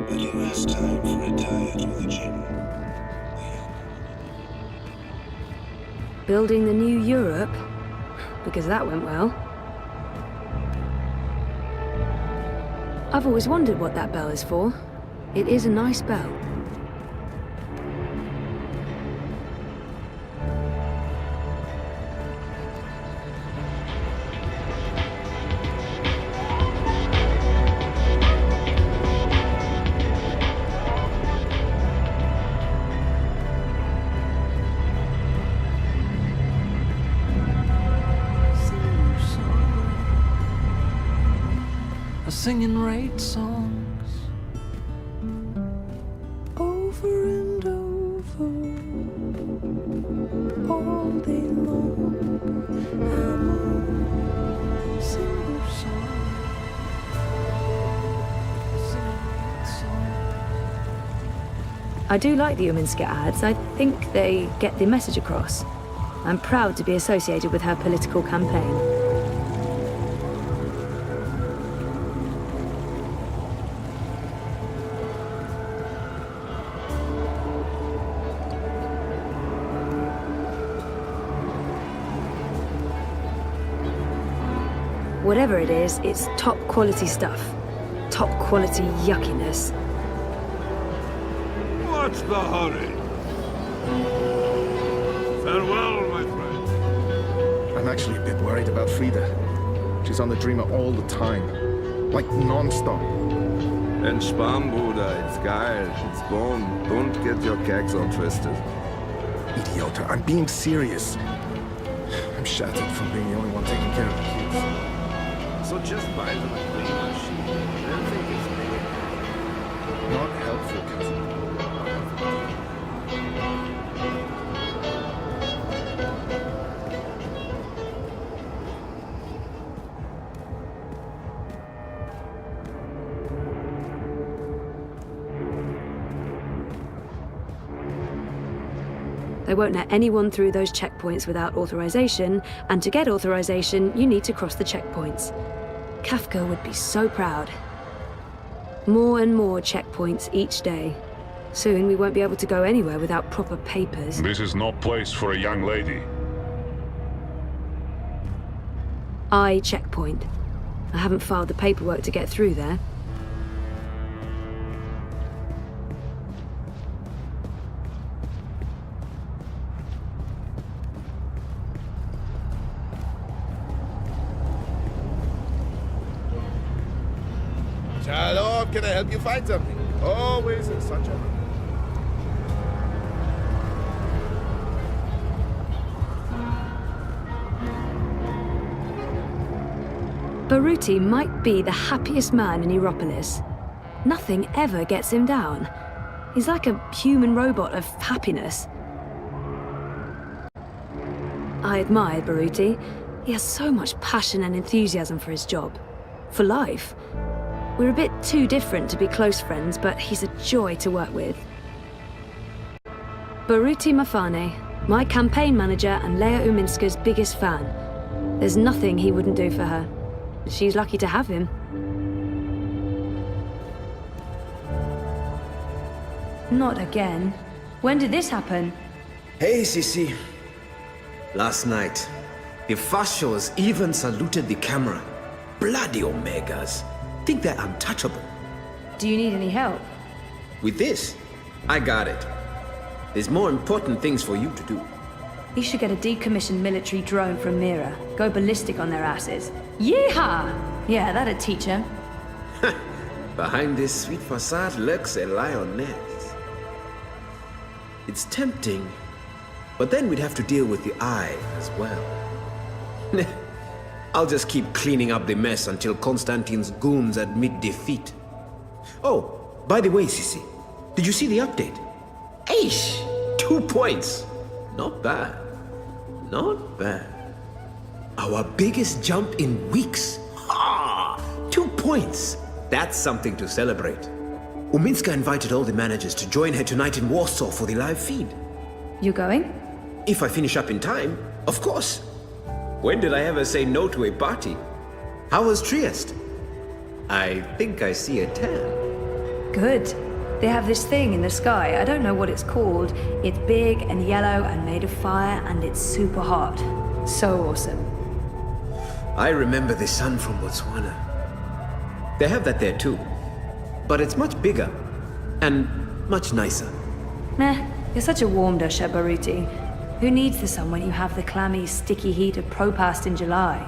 But it was time for a diet with the gym. Building the new Europe? Because that went well. I've always wondered what that bell is for. It is a nice bell. Singing raid songs over and over all day long. I'm a single song, singing raid songs. I do like the Uminska ads. I think they get the message across. I'm proud to be associated with her political campaign. Whatever it is, it's top quality stuff. Top quality yuckiness. What's the hurry? Farewell, my friend. I'm actually a bit worried about Frida. She's on the Dreamer all the time. Like non-stop. Entspann, Bruder. It's geil. It's born. Don't get your gags all twisted. Idiota, I'm being serious. I'm shattered from being the only one taking care of the kids. So just buy them a clean machine. Then think it's big. Not helpful, cousin. They won't let anyone through those checkpoints without authorization, and to get authorization, you need to cross the checkpoints. Kafka would be so proud. More and more checkpoints each day. Soon we won't be able to go anywhere without proper papers. This is no place for a young lady. I checkpoint. I haven't filed the paperwork to get through there. Shalom, can I help you find something? Always in such a... Baruti might be the happiest man in Europolis. Nothing ever gets him down. He's like a human robot of happiness. I admire Baruti. He has so much passion and enthusiasm for his job. For life. We're a bit too different to be close friends, but he's a joy to work with. Baruti Mafane, my campaign manager and Leia Uminska's biggest fan. There's nothing he wouldn't do for her. She's lucky to have him. Not again. When did this happen? Hey, Sisi. Last night, the Fashos even saluted the camera. Bloody Omegas. Think they're untouchable. Do you need any help? With this, I got it. There's more important things for you to do. You should get a decommissioned military drone from Mira. Go ballistic on their asses. Yeehaw! Yeah, that'd teach him. Behind this sweet facade lurks a lioness. It's tempting, but then we'd have to deal with the eye as well. I'll just keep cleaning up the mess until Konstantin's goons admit defeat. Oh, by the way, Sisi, did you see the update? Aish! 2 points! Not bad. Not bad. Our biggest jump in weeks. Ha! 2 points! That's something to celebrate. Uminska invited all the managers to join her tonight in Warsaw for the live feed. You going? If I finish up in time, of course. When did I ever say no to a party? How was Trieste? I think I see a tan. Good. They have this thing in the sky. I don't know what it's called. It's big and yellow and made of fire, and it's super hot. So awesome. I remember the sun from Botswana. They have that there too. But it's much bigger and much nicer. Meh, you're such a warm dusher, Baruti. Who needs the sun when you have the clammy, sticky heat of Propast in July?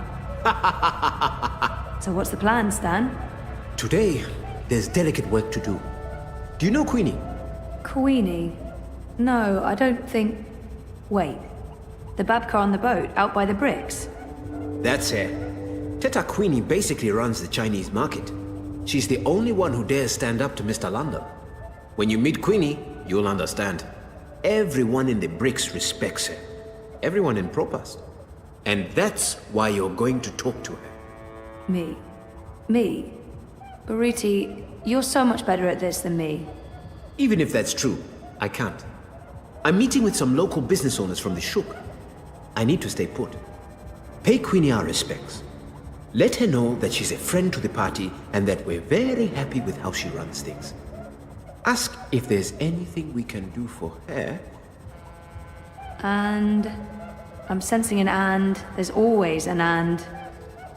So what's the plan, Stan? Today, there's delicate work to do. Do you know Queenie? Queenie? No, I don't think... Wait. The Babka on the boat, out by the bricks? That's her. Teta Queenie basically runs the Chinese market. She's the only one who dares stand up to Mr. London. When you meet Queenie, you'll understand. Everyone in the bricks respects her. Everyone in Propast. And that's why you're going to talk to her. Me? Me? Baruti, you're so much better at this than me. Even if that's true, I can't. I'm meeting with some local business owners from the Shuk. I need to stay put. Pay Queenie our respects. Let her know that she's a friend to the party and that we're very happy with how she runs things. Ask if there's anything we can do for her. And... I'm sensing an and. There's always an and.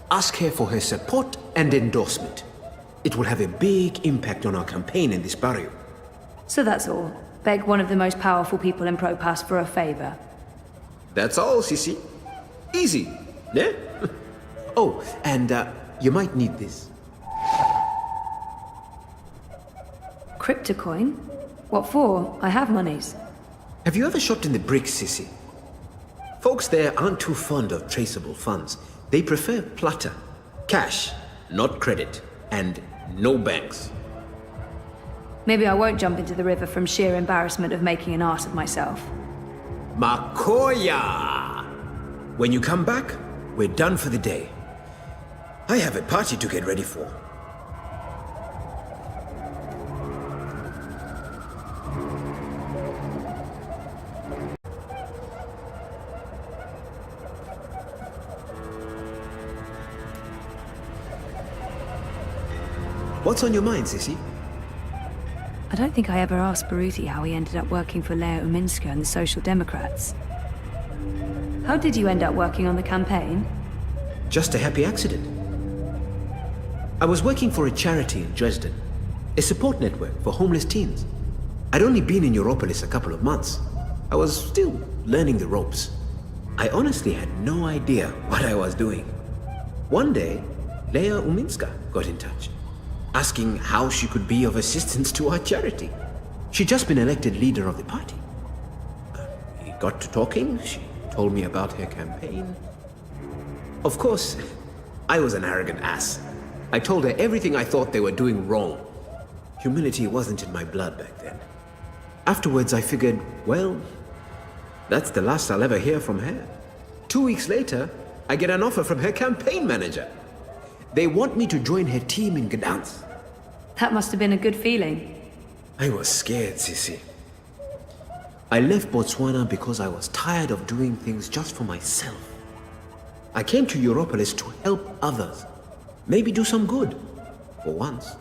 Ask her for her support and endorsement. It will have a big impact on our campaign in this barrio. So that's all. Beg one of the most powerful people in Propass for a favor. That's all, Sissy. Easy, yeah? Oh, and you might need this. Cryptocoin? What for? I have monies. Have you ever shopped in the bricks, Sissy? Folks there aren't too fond of traceable funds. They prefer plata. Cash, not credit. And no banks. Maybe I won't jump into the river from sheer embarrassment of making an ass of myself. Makoya! When you come back, we're done for the day. I have a party to get ready for. What's on your mind, Sissy? I don't think I ever asked Baruti how he ended up working for Leo Uminska and the Social Democrats. How did you end up working on the campaign? Just a happy accident. I was working for a charity in Dresden, a support network for homeless teens. I'd only been in Europolis a couple of months. I was still learning the ropes. I honestly had no idea what I was doing. One day, Lea Uminska got in touch, asking how she could be of assistance to our charity. She'd just been elected leader of the party. We got to talking, she told me about her campaign. Of course, I was an arrogant ass. I told her everything I thought they were doing wrong. Humility wasn't in my blood back then. Afterwards, I figured, well, that's the last I'll ever hear from her. 2 weeks later, I get an offer from her campaign manager. They want me to join her team in Gdansk. That must have been a good feeling. I was scared, Sissy. I left Botswana because I was tired of doing things just for myself. I came to Europolis to help others. Maybe do some good. For once.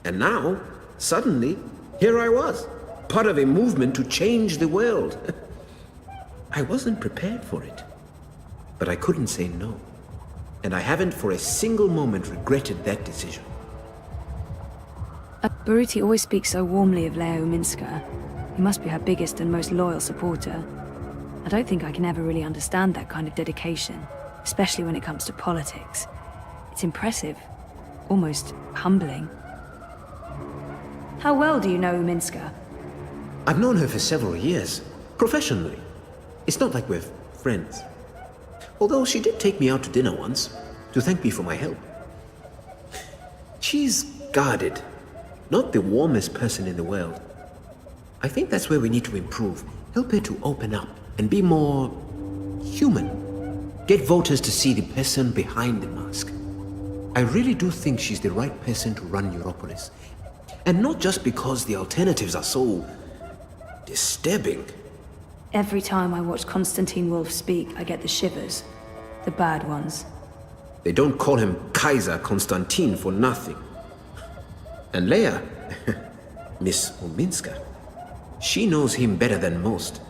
And now, suddenly, here I was. Part of a movement to change the world. I wasn't prepared for it. But I couldn't say no. And I haven't for a single moment regretted that decision. Baruti always speaks so warmly of Leo Minska. He must be her biggest and most loyal supporter. I don't think I can ever really understand that kind of dedication, especially when it comes to politics. It's impressive, almost humbling. How well do you know Minska? I've known her for several years, professionally. It's not like we're friends. Although she did take me out to dinner once, to thank me for my help. She's guarded, not the warmest person in the world. I think that's where we need to improve. Help her to open up and be more human. Get voters to see the person behind the mask. I really do think she's the right person to run Europolis. And not just because the alternatives are so disturbing. Every time I watch Konstantin Wolf speak, I get the shivers. The bad ones. They don't call him Kaiser Konstantin for nothing. And Leia, Miss Uminska. She knows him better than most.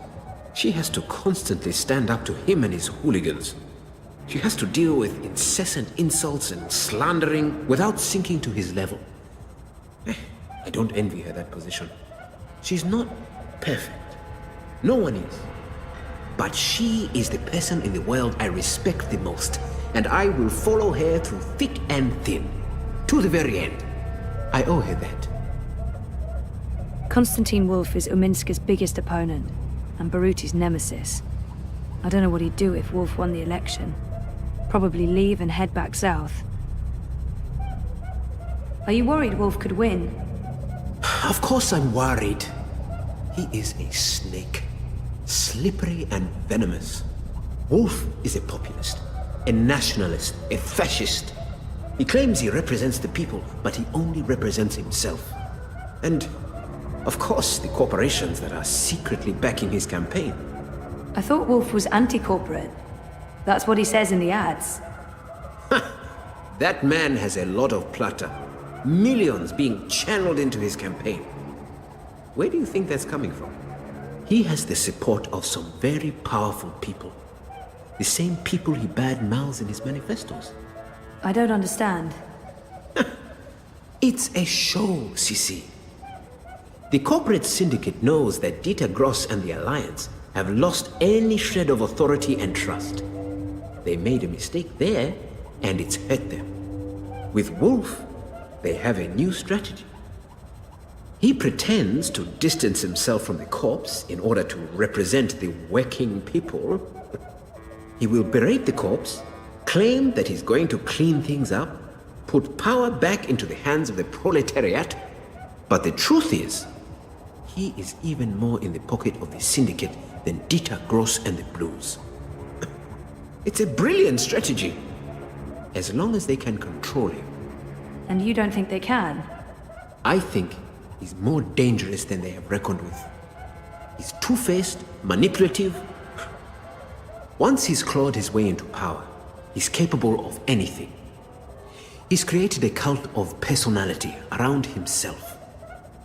She has to constantly stand up to him and his hooligans. She has to deal with incessant insults and slandering without sinking to his level. I don't envy her that position. She's not perfect. No one is. But she is the person in the world I respect the most, and I will follow her through thick and thin, to the very end. I owe her that. Konstantin Wolf is Uminska's biggest opponent, and Baruti's nemesis. I don't know what he'd do if Wolf won the election. Probably leave and head back south. Are you worried Wolf could win? Of course I'm worried. He is a snake. Slippery and venomous. Wolf is a populist, a nationalist, a fascist. He claims he represents the people, but he only represents himself. And, of course, the corporations that are secretly backing his campaign. I thought Wolf was anti-corporate. That's what he says in the ads. That man has a lot of plata. Millions being channeled into his campaign. Where do you think that's coming from? He has the support of some very powerful people. The same people he bad-mouths in his manifestos. I don't understand. It's a show, Sisi. The corporate syndicate knows that Dieter Gross and the Alliance have lost any shred of authority and trust. They made a mistake there, and it's hurt them. With Wolf, they have a new strategy. He pretends to distance himself from the corps in order to represent the working people. He will berate the corps, claim that he's going to clean things up, put power back into the hands of the proletariat. But the truth is, he is even more in the pocket of the syndicate than Dieter Gross and the Blues. It's a brilliant strategy, as long as they can control him. And you don't think they can? I think he's more dangerous than they have reckoned with. He's two-faced, manipulative. Once he's clawed his way into power, he's capable of anything. He's created a cult of personality around himself.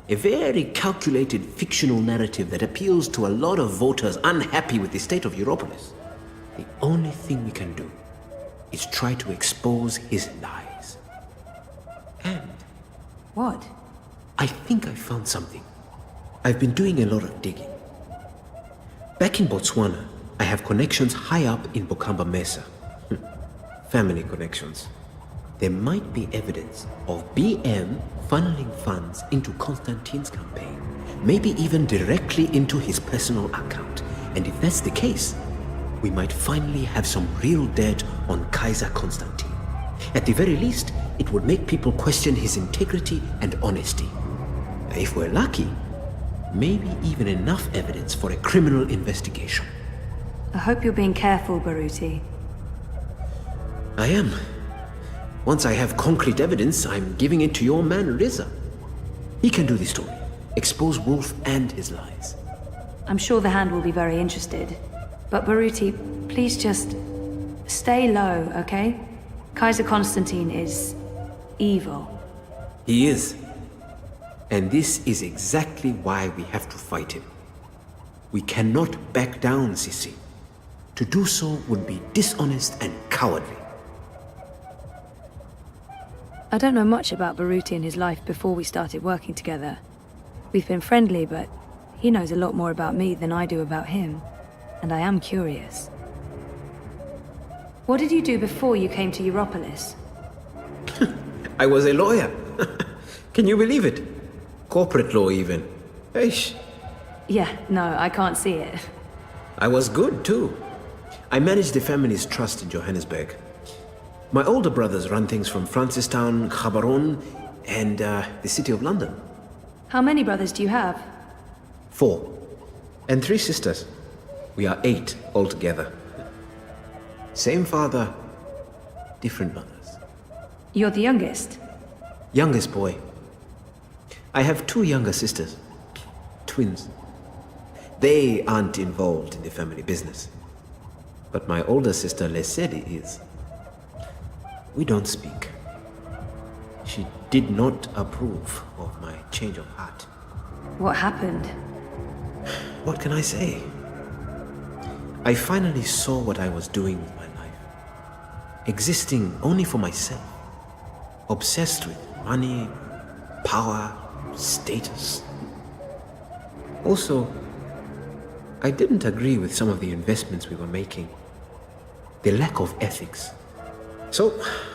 A very calculated fictional narrative that appeals to a lot of voters unhappy with the state of Europolis. The only thing we can do is try to expose his lies. And What? I think I found something. I've been doing a lot of digging. Back in Botswana, I have connections high up in Bokamba Mesa. Family connections. There might be evidence of BM funneling funds into Konstantin's campaign, maybe even directly into his personal account. And if that's the case, we might finally have some real dirt on Kaiser Konstantin. At the very least, it would make people question his integrity and honesty. If we're lucky, maybe even enough evidence for a criminal investigation. I hope you're being careful, Baruti. I am. Once I have concrete evidence, I'm giving it to your man, Riza. He can do the story, expose Wolf and his lies. I'm sure the Hand will be very interested. But Baruti, please just stay low, okay? Kaiser Konstantin is evil. He is. And this is exactly why we have to fight him. We cannot back down, Sisi. To do so would be dishonest and cowardly. I don't know much about Baruti and his life before we started working together. We've been friendly, but he knows a lot more about me than I do about him. And I am curious. What did you do before you came to Europolis? I was a lawyer. Can you believe it? Corporate law, even. Eish. Yeah, no, I can't see it. I was good, too. I managed the family's trust in Johannesburg. My older brothers run things from Francistown, Gaborone, and the City of London. How many brothers do you have? 4. And 3 sisters. We are 8 altogether. Same father, different mothers. You're the youngest. Youngest boy. I have 2 younger sisters. Twins. They aren't involved in the family business. But my older sister, Lesedi, is. We don't speak. She did not approve of my change of heart. What happened? What can I say? I finally saw what I was doing with my life. Existing only for myself. Obsessed with money, power, status. Also, I didn't agree with some of the investments we were making. The lack of ethics. So,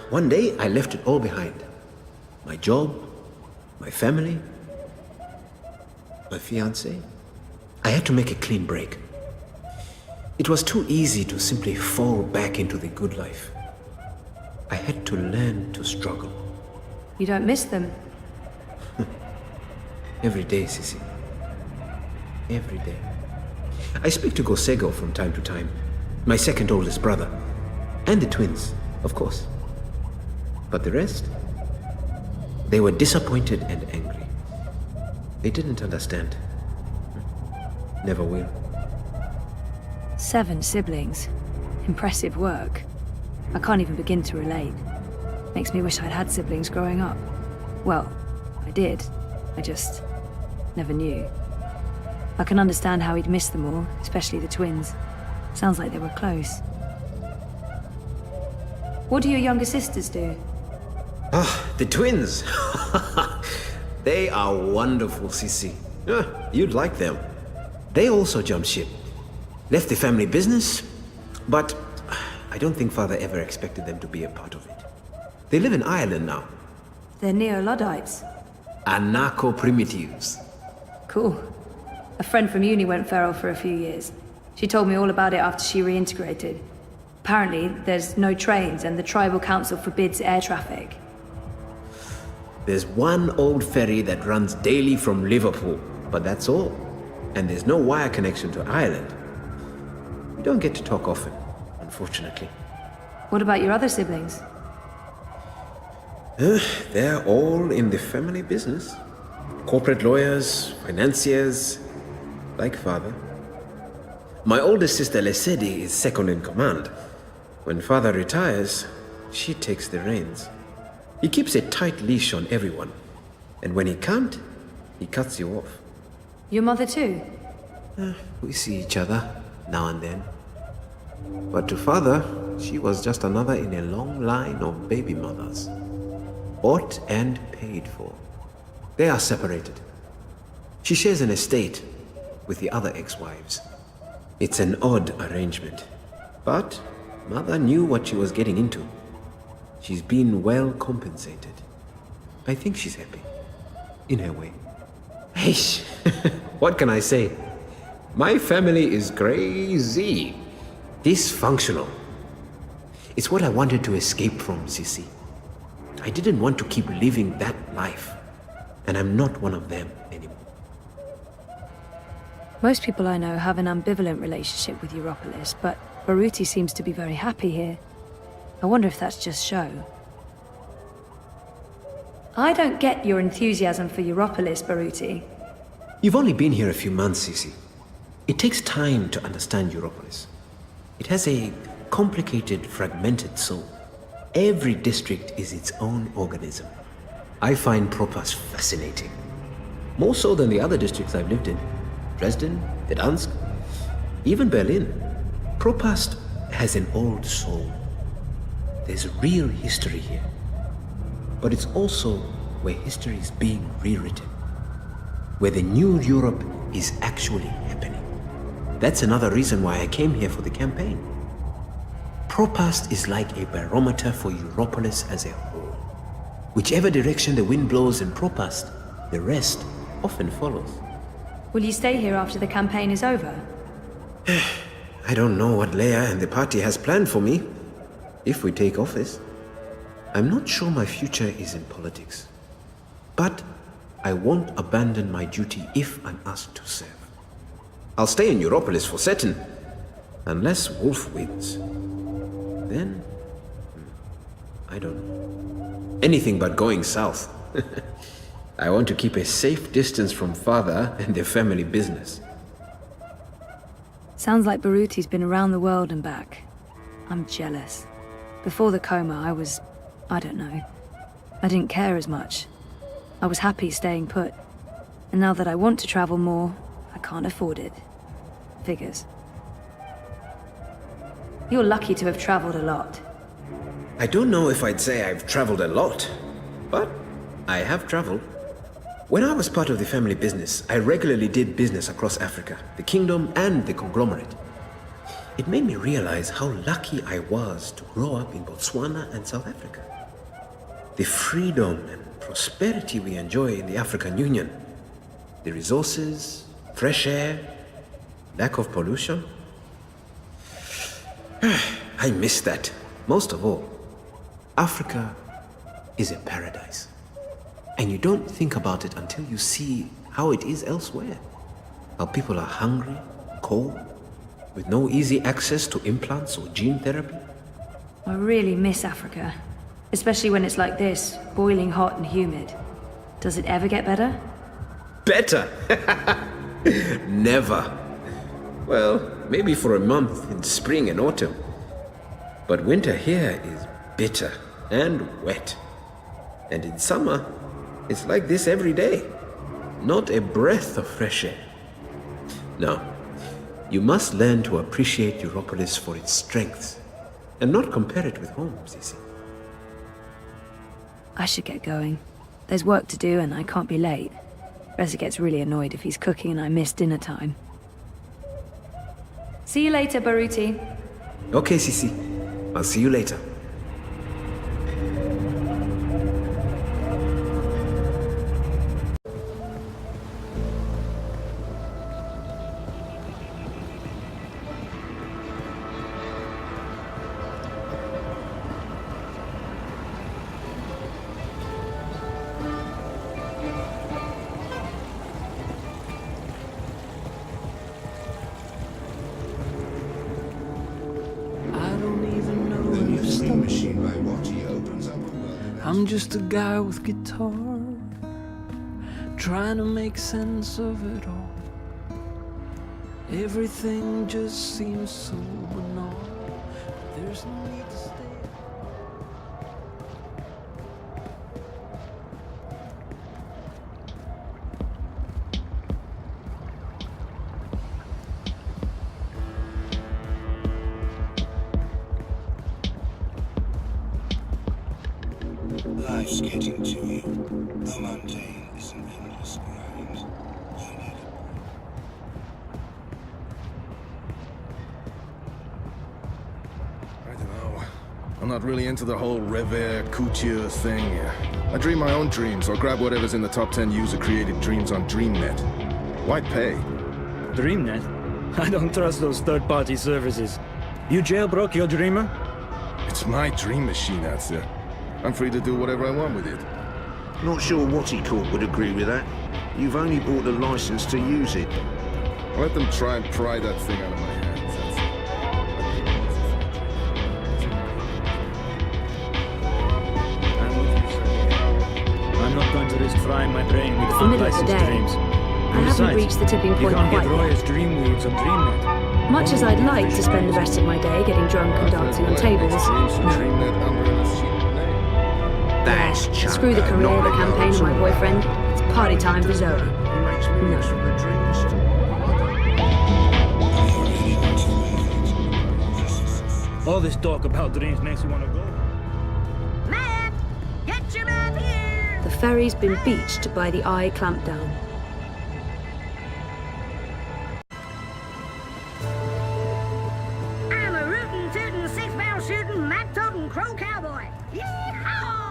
one day I left it all behind. My job, my family, my fiancée. I had to make a clean break. It was too easy to simply fall back into the good life. I had to learn to struggle. You don't miss them? Every day, Sissy. Every day. I speak to Gosego from time to time, my second oldest brother, and the twins, of course. But the rest? They were disappointed and angry. They didn't understand. Never will. 7 siblings. Impressive work. I can't even begin to relate. Makes me wish I'd had siblings growing up. Well, I did. I just never knew. I can understand how he'd miss them all, especially the twins. Sounds like they were close. What do your younger sisters do? The twins! They are wonderful, Sissy. You'd like them. They also jumped ship. Left the family business, but I don't think Father ever expected them to be a part of it. They live in Ireland now. They're neo-Luddites. Anarcho-primitives. Cool. A friend from uni went feral for a few years. She told me all about it after she reintegrated. Apparently, there's no trains and the tribal council forbids air traffic. There's one old ferry that runs daily from Liverpool, but that's all. And there's no wire connection to Ireland. We don't get to talk often, unfortunately. What about your other siblings? They're all in the family business. Corporate lawyers, financiers, like Father. My oldest sister Lesedi is second in command. When Father retires, she takes the reins. He keeps a tight leash on everyone. And when he can't, he cuts you off. Your mother too? We see each other now and then. But to Father, she was just another in a long line of baby mothers. Bought and paid for. They are separated. She shares an estate with the other ex-wives. It's an odd arrangement. But Mother knew what she was getting into. She's been well compensated. I think she's happy. In her way. Hey, what can I say? My family is crazy. Dysfunctional. It's what I wanted to escape from, Sissy. I didn't want to keep living that life. And I'm not one of them anymore. Most people I know have an ambivalent relationship with Europolis, but Baruti seems to be very happy here. I wonder if that's just show. I don't get your enthusiasm for Europolis, Baruti. You've only been here a few months, Sissy. It takes time to understand Europolis. It has a complicated, fragmented soul. Every district is its own organism. I find Propast fascinating. More so than the other districts I've lived in. Dresden, Gdansk, even Berlin. Propast has an old soul. There's real history here. But it's also where history is being rewritten. Where the new Europe is actually happening. That's another reason why I came here for the campaign. Propast is like a barometer for Europolis as a whole. Whichever direction the wind blows in Propast, the rest often follows. Will you stay here after the campaign is over? I don't know what Leia and the party has planned for me, if we take office. I'm not sure my future is in politics. But I won't abandon my duty if I'm asked to serve. I'll stay in Europolis for certain, unless Wolf wins. Then, I don't know. Anything but going south. I want to keep a safe distance from Father and their family business. Sounds like Baruti's been around the world and back. I'm jealous. Before the coma, I don't know. I didn't care as much. I was happy staying put. And now that I want to travel more, I can't afford it. Figures. You're lucky to have traveled a lot. I don't know if I'd say I've traveled a lot, but I have traveled. When I was part of the family business, I regularly did business across Africa, the kingdom, and the conglomerate. It made me realize how lucky I was to grow up in Botswana and South Africa. The freedom and prosperity we enjoy in the African Union, the resources, fresh air, lack of pollution. I miss that. Most of all, Africa is a paradise. And you don't think about it until you see how it is elsewhere. How people are hungry, cold, with no easy access to implants or gene therapy. I really miss Africa. Especially when it's like this, boiling hot and humid. Does it ever get better? Better? Never. Well, maybe for a month in spring and autumn. But winter here is bitter and wet. And in summer, it's like this every day. Not a breath of fresh air. No, you must learn to appreciate Europolis for its strengths and not compare it with home, Sisi. I should get going. There's work to do and I can't be late. Reza gets really annoyed if he's cooking and I miss dinner time. See you later, Baruti. Okay, Sisi. I'll see you later. I'm just a guy with guitar, trying to make sense of it all. Everything just seems so banal. There's no need to stay. Life's getting to you. The mundane is an endless grind. You need I don't know. I'm not really into the whole rêver, couture thing. I dream my own dreams or grab whatever's in the top 10 user-created dreams on DreamNet. Why pay? DreamNet? I don't trust those third-party services. You jailbroke your dreamer? It's my dream machine out there. I'm free to do whatever I want with it. Not sure what he caught would agree with that. You've only bought the license to use it. Let them try and pry that thing out of my hands. I'm with you, sir. I'm not going to risk frying my brain with It's the middle of the unlicensed day. dreams. I haven't reached the tipping You point can't quite get yet. Roy's dream weeds on DreamNet. Much as I'd like to spend the rest of my day getting drunk and dancing on tables, no. That's Screw the career, the campaign, and my boyfriend. It's party time for Zoe. No. All this talk about dreams makes you want to go. Matt! Get your man here! The ferry's been beached by the eye clampdown. I'm a rootin', tootin', six-barrel shooting, map-toting, crow cowboy. Yeehaw!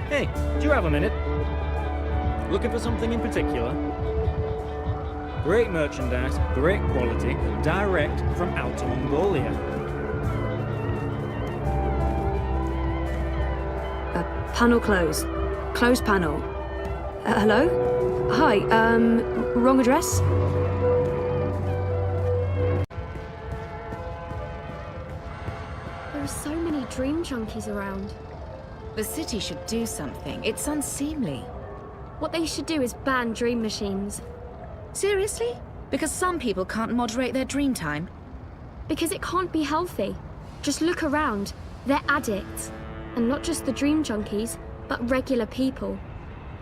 Hey, do you have a minute? Looking for something in particular? Great merchandise, great quality, direct from Outer Mongolia. Panel closed. Closed panel. Hello? Hi, wrong address? There are so many dream junkies around. The city should do something. It's unseemly. What they should do is ban dream machines. Seriously? Because some people can't moderate their dream time? Because it can't be healthy. Just look around. They're addicts. And not just the dream junkies, but regular people.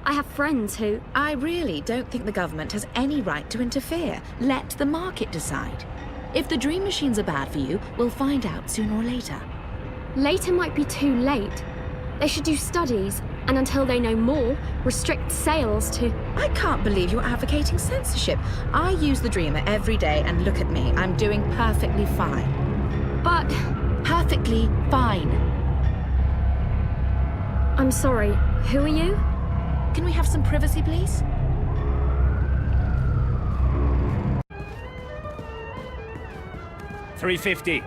I have friends who... I really don't think the government has any right to interfere. Let the market decide. If the dream machines are bad for you, we'll find out sooner or later. Later might be too late. They should do studies, and until they know more, restrict sales to... I can't believe you're advocating censorship. I use the Dreamer every day, and look at me. I'm doing perfectly fine. But... Perfectly fine. I'm sorry. Who are you? Can we have some privacy, please? $350.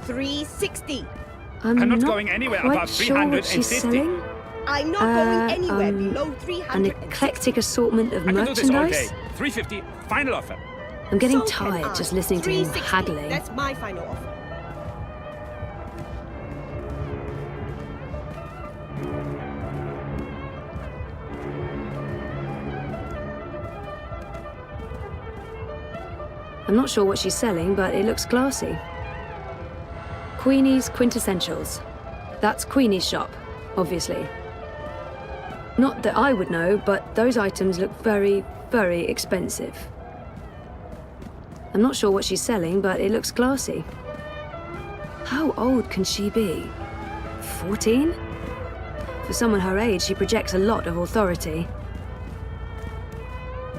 $360. I'm not going anywhere above sure what she's selling. I'm not going anywhere below 300. An eclectic assortment of I can do this all merchandise. day. $350. Final offer. I'm getting So can tired I. just listening to him 360. haggling. That's my final offer. I'm not sure what she's selling, but it looks classy. Queenie's Quintessentials. That's Queenie's shop, obviously. Not that I would know, but those items look very, very expensive. I'm not sure what she's selling, but it looks classy. How old can she be? 14? For someone her age, she projects a lot of authority.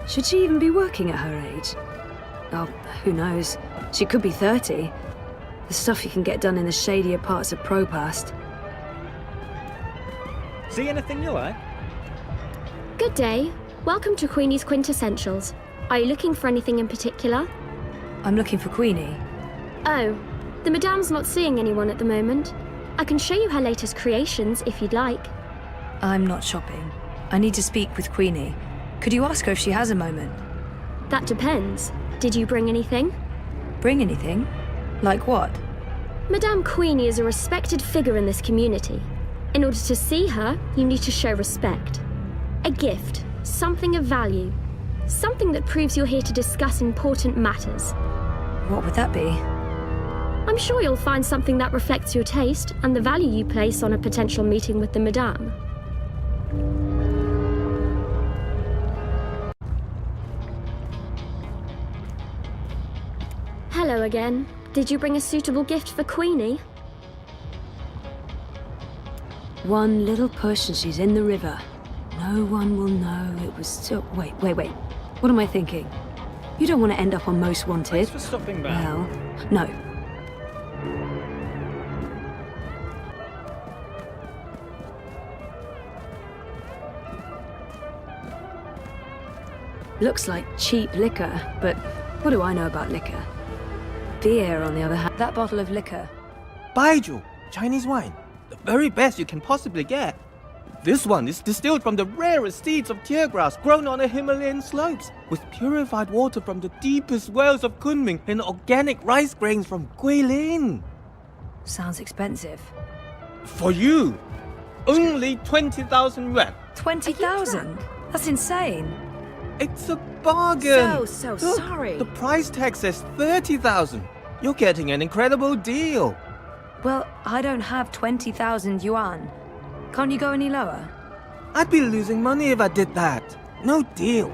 Should she even be working at her age? Oh, who knows? She could be 30. The stuff you can get done in the shadier parts of Propast. See anything you like? Good day. Welcome to Queenie's Quintessentials. Are you looking for anything in particular? I'm looking for Queenie. Oh, the Madame's not seeing anyone at the moment. I can show you her latest creations if you'd like. I'm not shopping. I need to speak with Queenie. Could you ask her if she has a moment? That depends. Did you bring anything? Bring anything? Like what? Madame Queenie is a respected figure in this community. In order to see her, you need to show respect. A gift, something of value. Something that proves you're here to discuss important matters. What would that be? I'm sure you'll find something that reflects your taste and the value you place on a potential meeting with the Madame. Hello again. Did you bring a suitable gift for Queenie? One little push and she's in the river. No one will know it was so... Wait. What am I thinking? You don't want to end up on Most Wanted. Thanks for stopping by. Well, no. Looks like cheap liquor, but what do I know about liquor? Beer, on the other hand. That bottle of liquor. Baijiu, Chinese wine. The very best you can possibly get. This one is distilled from the rarest seeds of tear grass grown on the Himalayan slopes, with purified water from the deepest wells of Kunming and organic rice grains from Guilin. Sounds expensive. For you, only 20,000 yuan. 20,000? That's insane. It's a bargain. So Look, sorry. The price tag says 30,000. You're getting an incredible deal. Well, I don't have 20,000 yuan. Can't you go any lower? I'd be losing money if I did that. No deal.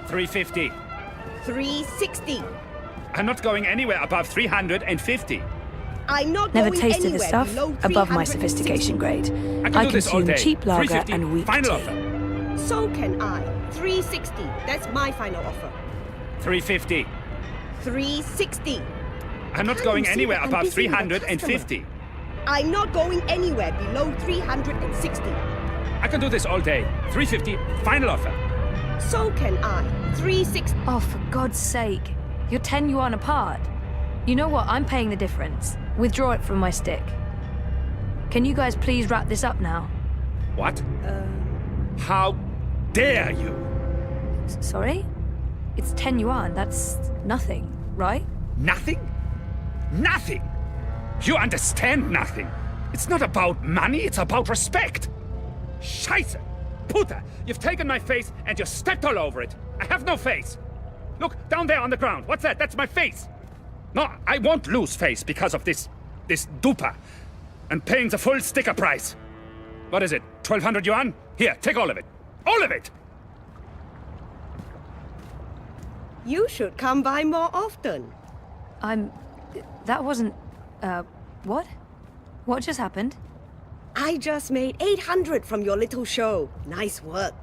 $350. $360. I'm not going anywhere above $350. I'm not Never going tasted the anywhere stuff below above my 360. sophistication grade. I can do this all consume day. cheap lager $350. and weak Final tea. offer. So can I. 360. That's my final offer. $350. 360. I'm not Can't going you see anywhere that I'm above busy with a $350. I'm not going anywhere below 360. I can do this all day. $350. Final offer. So can I. 360. Oh, for God's sake. You're 10 yuan apart. You know what? I'm paying the difference. Withdraw it from my stick. Can you guys please wrap this up now? What? How dare you? Sorry? It's 10 yuan. That's nothing, right? Nothing? Nothing! You understand nothing. It's not about money, it's about respect. Scheiße! Puta! You've taken my face and you stepped all over it. I have no face. Look, down there on the ground. What's that? That's my face. No, I won't lose face because of this dupa. And paying the full sticker price. What is it? 1,200 yuan? Here, take all of it. All of it! You should come by more often. That wasn't... what? What just happened? I just made 800 from your little show. Nice work.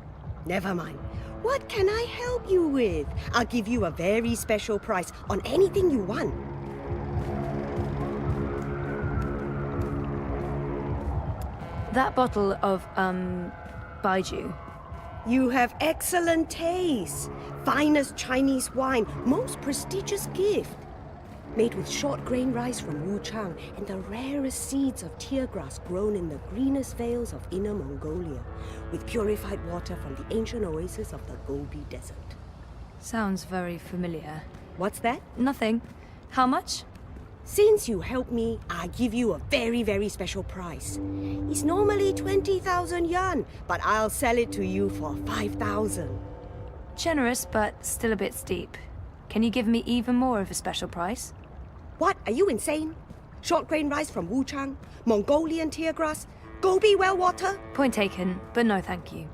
Never mind. What can I help you with? I'll give you a very special price on anything you want. That bottle of, Baiju. You have excellent taste. Finest Chinese wine, most prestigious gift. Made with short grain rice from Wuchang and the rarest seeds of tear grass grown in the greenest vales of Inner Mongolia, with purified water from the ancient oasis of the Gobi Desert. Sounds very familiar. What's that? Nothing. How much? Since you helped me, I give you a very, very special price. It's normally 20,000 yuan, but I'll sell it to you for 5,000. Generous, but still a bit steep. Can you give me even more of a special price? What? Are you insane? Short grain rice from Wuchang, Mongolian tear grass, Gobi well water? Point taken, but no thank you.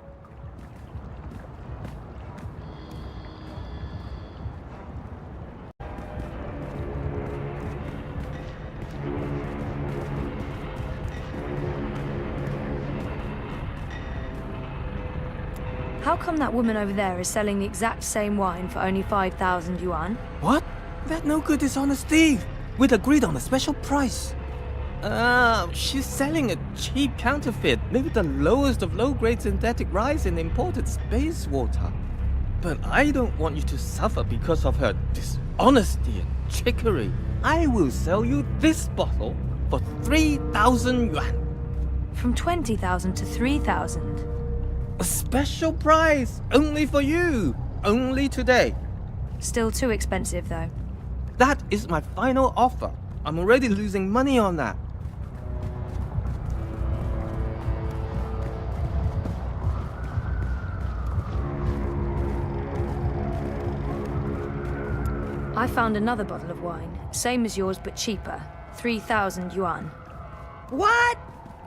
How come that woman over there is selling the exact same wine for only 5,000 yuan? What? That no good dishonest thief! We'd agreed on a special price. She's selling a cheap counterfeit made with the lowest of low-grade synthetic rice and imported space water. But I don't want you to suffer because of her dishonesty and trickery. I will sell you this bottle for 3,000 yuan. From 20,000 to 3,000. A special price, only for you, only today. Still too expensive, though. That is my final offer. I'm already losing money on that. I found another bottle of wine, same as yours but cheaper, 3,000 yuan. What?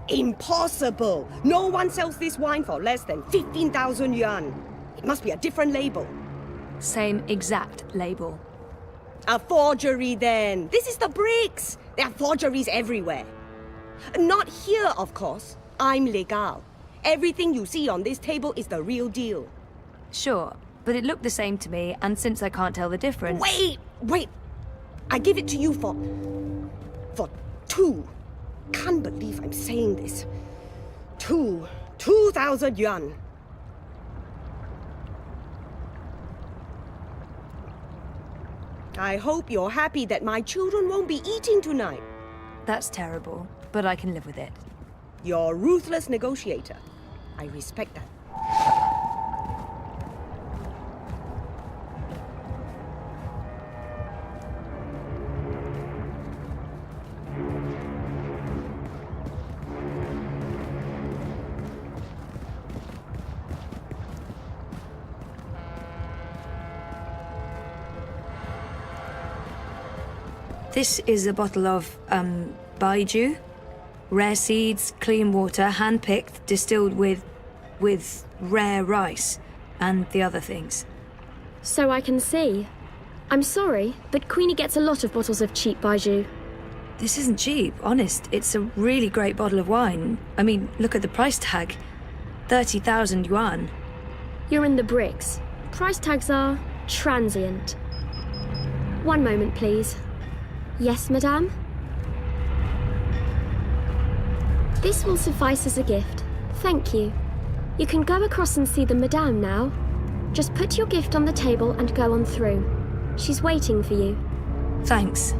Impossible! No one sells this wine for less than 15,000 yuan. It must be a different label. Same exact label. A forgery then. This is the bricks. There are forgeries everywhere. Not here, of course. I'm legal. Everything you see on this table is the real deal. Sure, but it looked the same to me, and since I can't tell the difference... Wait! I give it to you for 2. Can't believe I'm saying this. 2,000 yuan. I hope you're happy that my children won't be eating tonight. That's terrible, but I can live with it. You're a ruthless negotiator. I respect that. This is a bottle of, Baiju. Rare seeds, clean water, hand-picked, distilled with rare rice, and the other things. So I can see. I'm sorry, but Queenie gets a lot of bottles of cheap Baiju. This isn't cheap, honest. It's a really great bottle of wine. I mean, look at the price tag. 30,000 yuan. You're in the bricks. Price tags are transient. One moment, please. Yes, madame? This will suffice as a gift. Thank you. You can go across and see the madame now. Just put your gift on the table and go on through. She's waiting for you. Thanks.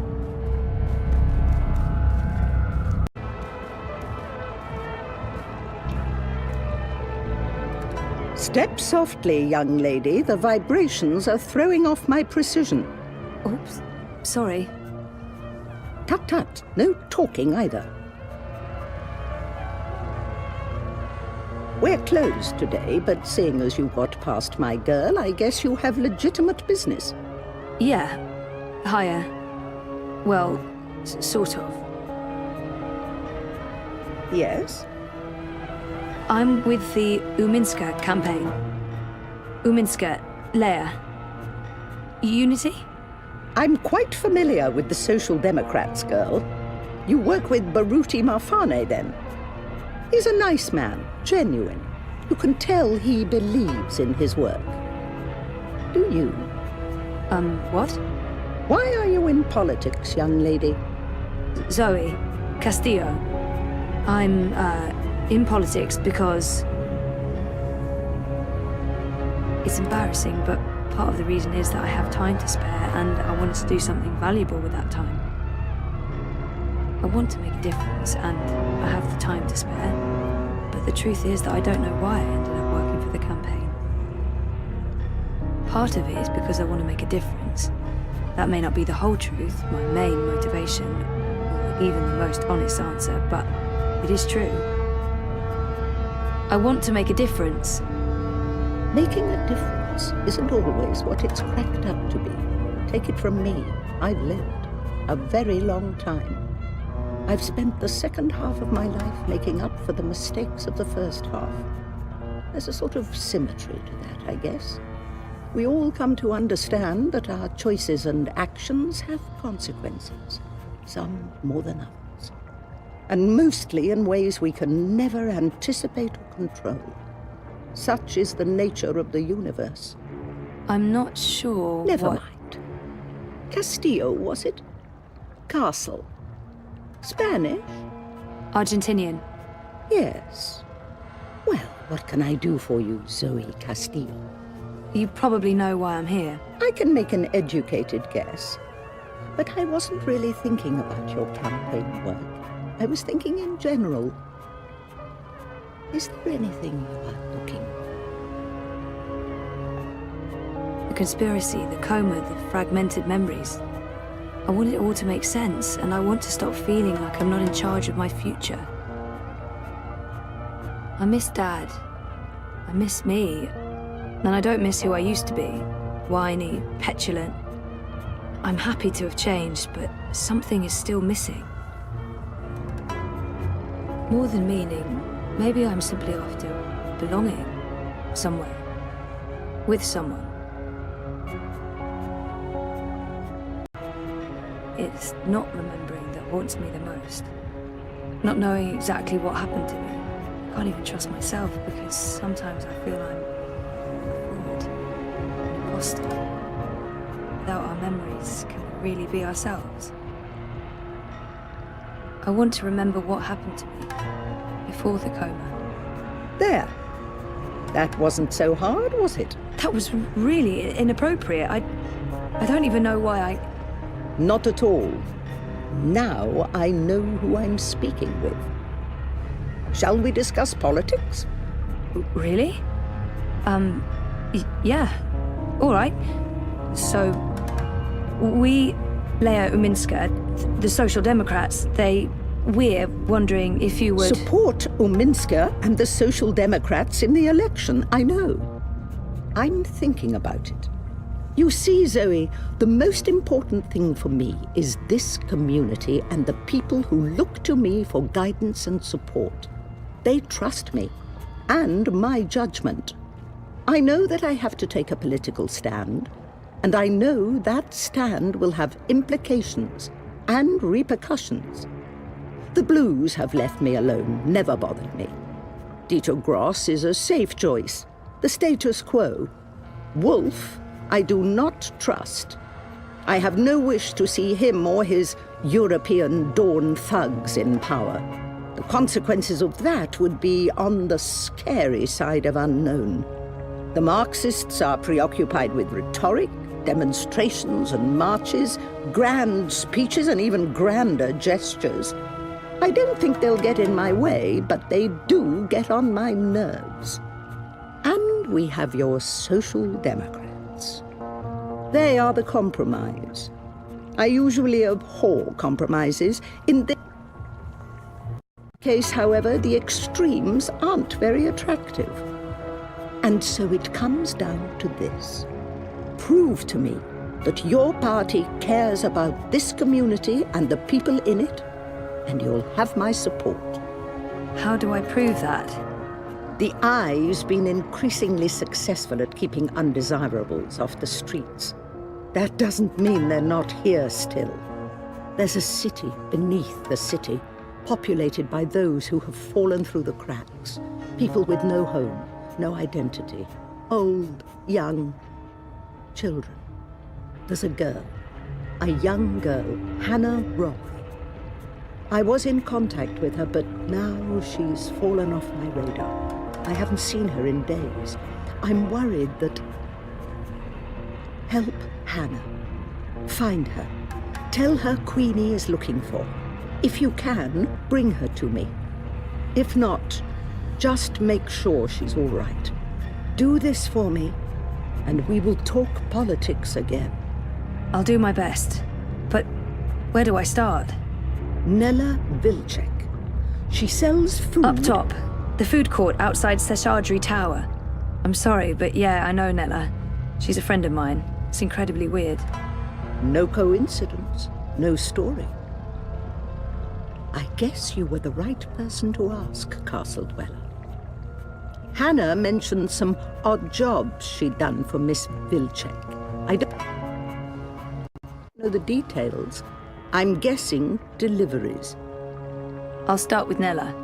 Step softly, young lady. The vibrations are throwing off my precision. Oops. Sorry. Tut tut, no talking either. We're closed today, but seeing as you got past my girl, I guess you have legitimate business. Yeah. Hiya. Well, sort of. Yes? I'm with the Uminska campaign. Uminska, Leia. Unity? I'm quite familiar with the Social Democrats, girl. You work with Baruti Marfane, then? He's a nice man, genuine. You can tell he believes in his work. Do you? What? Why are you in politics, young lady? Zoe Castillo. I'm, in politics because... It's embarrassing, but part of the reason is that I have time to spare and I wanted to do something valuable with that time. I want to make a difference and I have the time to spare, but the truth is that I don't know why I ended up working for the campaign. Part of it is because I want to make a difference. That may not be the whole truth, my main motivation, or even the most honest answer, but it is true. I want to make a difference. Making a difference isn't always what it's cracked up to be. Take it from me, I've lived a very long time. I've spent the second half of my life making up for the mistakes of the first half. There's a sort of symmetry to that, I guess. We all come to understand that our choices and actions have consequences, some more than others, and mostly in ways we can never anticipate or control. Such is the nature of the universe. I'm not sure. Never mind. Castillo, was it? Castle. Spanish? Argentinian. Yes. Well, what can I do for you, Zoe Castillo? You probably know why I'm here. I can make an educated guess. But I wasn't really thinking about your campaign work. I was thinking in general. Is there anything you are looking for? The conspiracy, the coma, the fragmented memories. I want it all to make sense, and I want to stop feeling like I'm not in charge of my future. I miss Dad. I miss me. And I don't miss who I used to be. Whiny, petulant. I'm happy to have changed, but something is still missing. More than meaning, maybe I'm simply after belonging somewhere. With someone. It's not remembering that haunts me the most. Not knowing exactly what happened to me. I can't even trust myself because sometimes I feel I'm an imposter. Without our memories, can we really be ourselves? I want to remember what happened to me before the coma. There. That wasn't so hard, was it? That was really inappropriate. I don't even know why I... Not at all. Now I know who I'm speaking with. Shall we discuss politics? Really? Yeah. All right. So, we, Leia Uminska, the Social Democrats, we're wondering if you would... Support Uminska and the Social Democrats in the election, I know. I'm thinking about it. You see, Zoe, the most important thing for me is this community and the people who look to me for guidance and support. They trust me, and my judgment. I know that I have to take a political stand, and I know that stand will have implications and repercussions. The Blues have left me alone, never bothered me. Dieter Gross is a safe choice, the status quo. Wolf, I do not trust. I have no wish to see him or his European Dawn thugs in power. The consequences of that would be on the scary side of unknown. The Marxists are preoccupied with rhetoric, demonstrations and marches, grand speeches and even grander gestures. I don't think they'll get in my way, but they do get on my nerves. And we have your Social Democrats. They are the compromise. I usually abhor compromises. In this case, however, the extremes aren't very attractive. And so it comes down to this. Prove to me that your party cares about this community and the people in it, and you'll have my support. How do I prove that? The Eye's been increasingly successful at keeping undesirables off the streets. That doesn't mean they're not here still. There's a city beneath the city, populated by those who have fallen through the cracks. People with no home, no identity. Old, young, children. There's a girl, a young girl, Hannah Roth. I was in contact with her, but now she's fallen off my radar. I haven't seen her in days. I'm worried that... Help Hannah. Find her. Tell her Queenie is looking for her. If you can, bring her to me. If not, just make sure she's all right. Do this for me, and we will talk politics again. I'll do my best. But where do I start? Nella Vilcek. She sells food... Up top. The food court outside Seshadri Tower. I'm sorry, but yeah, I know Nella. She's a friend of mine. It's incredibly weird. No coincidence. No story. I guess you were the right person to ask, Castle Dweller. Hannah mentioned some odd jobs she'd done for Miss Vilcek. I don't know the details. I'm guessing deliveries. I'll start with Nella.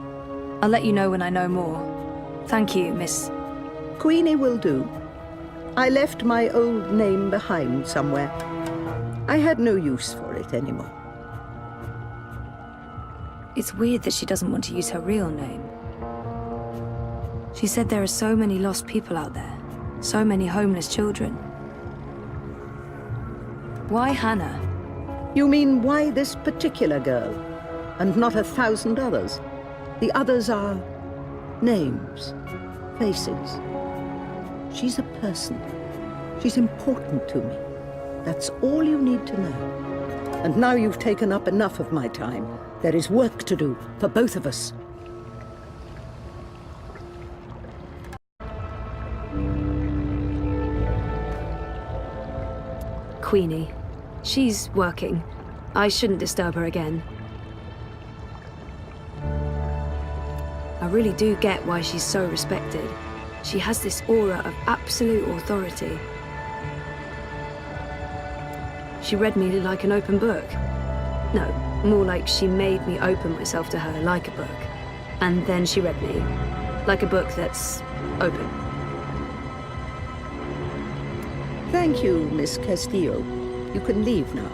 I'll let you know when I know more. Thank you, Miss... Queenie will do. I left my old name behind somewhere. I had no use for it anymore. It's weird that she doesn't want to use her real name. She said there are so many lost people out there. So many homeless children. Why Hannah? You mean why this particular girl, and not 1,000 others? The others are names, faces. She's a person. She's important to me. That's all you need to know. And now you've taken up enough of my time. There is work to do for both of us. Queenie. She's working. I shouldn't disturb her again. I really do get why she's so respected. She has this aura of absolute authority. She read me like an open book. No, more like she made me open myself to her like a book. And then she read me like a book that's open. Thank you, Miss Castillo. You can leave now.